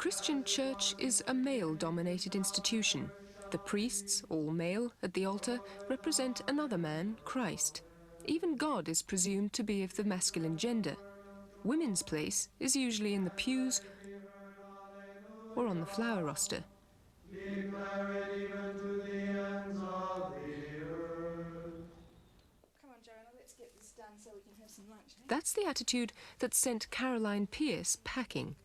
The Christian Church is a male-dominated institution. The priests, all male, at the altar represent another man, Christ. Even God is presumed to be of the masculine gender. Women's place is usually in the pews or on the flower roster. That's the attitude that sent Caroline Pearce packing.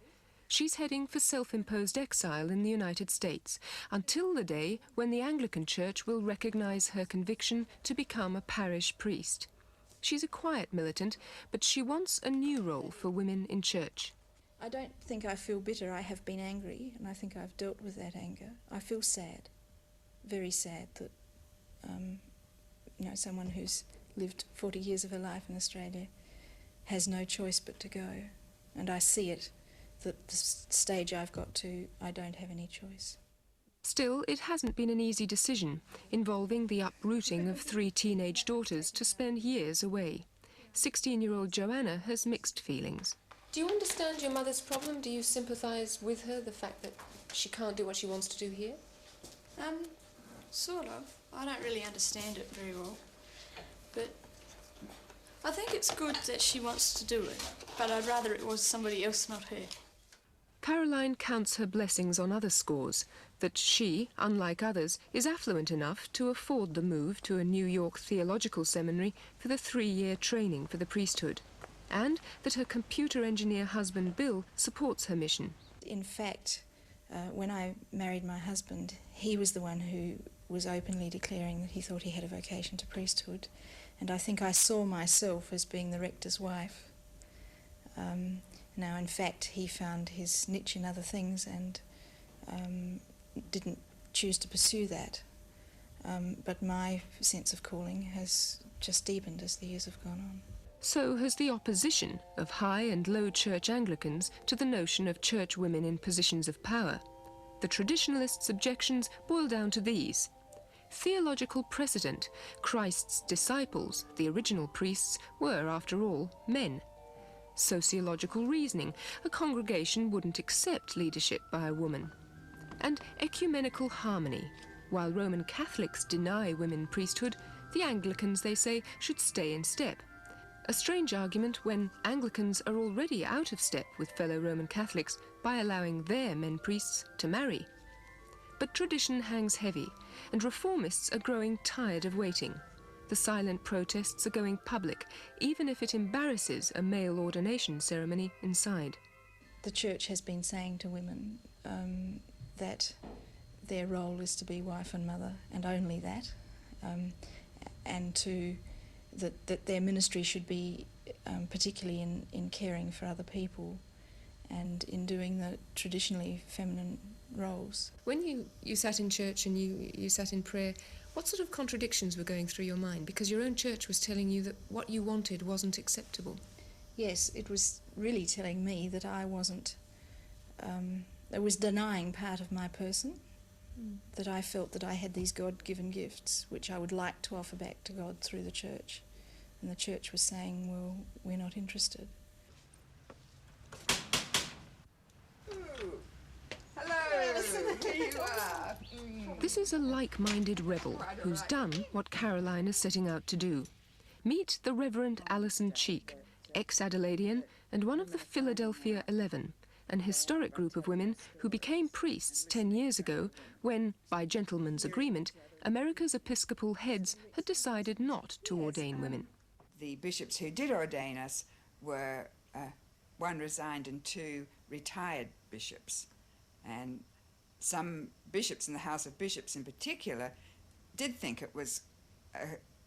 She's heading for self-imposed exile in the United States until the day when the Anglican Church will recognise her conviction to become a parish priest. She's a quiet militant, but she wants a new role for women in church. I don't think I feel bitter. I have been angry, and I think I've dealt with that anger. I feel sad, very sad that someone who's lived 40 years of her life in Australia has no choice but to go. And I see it, that the stage I've got to, I don't have any choice. Still, it hasn't been an easy decision, involving the uprooting of 3 teenage daughters to spend years away. 16-year-old Joanna has mixed feelings. Do you understand your mother's problem? Do you sympathise with her, the fact that she can't do what she wants to do here? Sort of. I don't really understand it very well. But I think it's good that she wants to do it, but I'd rather it was somebody else, not her. Caroline counts her blessings on other scores, that she, unlike others, is affluent enough to afford the move to a New York theological seminary for the 3-year training for the priesthood, and that her computer engineer husband Bill supports her mission. In fact, when I married my husband, he was the one who was openly declaring that he thought he had a vocation to priesthood, and I think I saw myself as being the rector's wife. Now, in fact, he found his niche in other things and didn't choose to pursue that. But my sense of calling has just deepened as the years have gone on. So has the opposition of high and low church Anglicans to the notion of church women in positions of power. The traditionalists' objections boil down to these. Theological precedent: Christ's disciples, the original priests, were, after all, men. Sociological reasoning: a congregation wouldn't accept leadership by a woman. And ecumenical harmony: while Roman Catholics deny women priesthood, the Anglicans, they say, should stay in step. A strange argument when Anglicans are already out of step with fellow Roman Catholics by allowing their men priests to marry. But tradition hangs heavy, and reformists are growing tired of waiting. The silent protests are going public, even if it embarrasses a male ordination ceremony inside. The Church has been saying to women that their role is to be wife and mother, and only that, and that their ministry should be particularly in caring for other people and in doing the traditionally feminine roles. When you sat in church and you sat in prayer, what sort of contradictions were going through your mind? Because your own church was telling you that what you wanted wasn't acceptable. Yes, it was really telling me that I wasn't, it was denying part of my person, that I felt that I had these God-given gifts which I would like to offer back to God through the church. And the church was saying, well, we're not interested. Hello, here you are. This is a like-minded rebel who's done what Caroline is setting out to do. Meet the Reverend Alison Cheek, ex-Adelaidean and one of the Philadelphia 11, an historic group of women who became priests 10 years ago when, by gentlemen's agreement, America's Episcopal heads had decided not to ordain women. The bishops who did ordain us were 1 resigned and 2 retired bishops. And some bishops in the House of Bishops in particular did think it was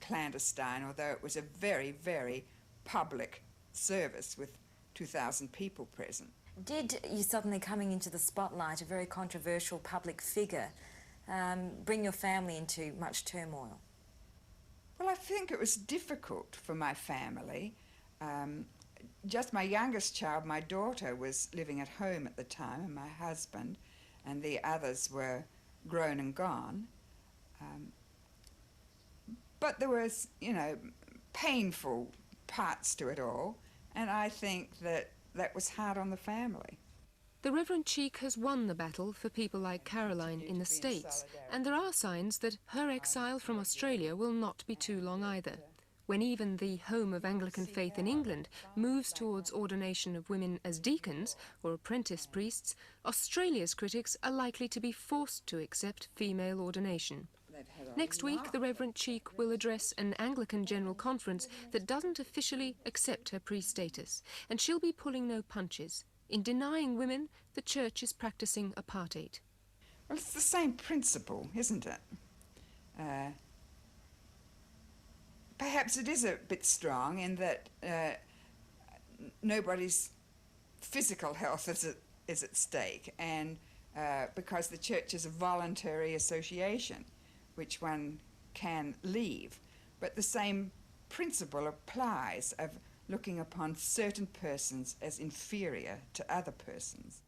clandestine, although it was a very, very public service with 2,000 people present. Did you suddenly coming into the spotlight, a very controversial public figure, bring your family into much turmoil? Well, I think it was difficult for my family. Just my youngest child, my daughter, was living at home at the time, and my husband, and the others were grown and gone. But there was, painful parts to it all, and I think that was hard on the family. The Reverend Cheek has won the battle for people like Caroline in the States, and there are signs that her exile from Australia will not be too long either. When even the home of Anglican faith in England moves towards ordination of women as deacons or apprentice priests, Australia's critics are likely to be forced to accept female ordination. Next week, the Reverend Cheek will address an Anglican General Conference that doesn't officially accept her priest status, and she'll be pulling no punches. In denying women, the Church is practicing apartheid. Well, it's the same principle, isn't it? Perhaps it is a bit strong in that nobody's physical health is at stake, and because the Church is a voluntary association which one can leave. But the same principle applies of looking upon certain persons as inferior to other persons.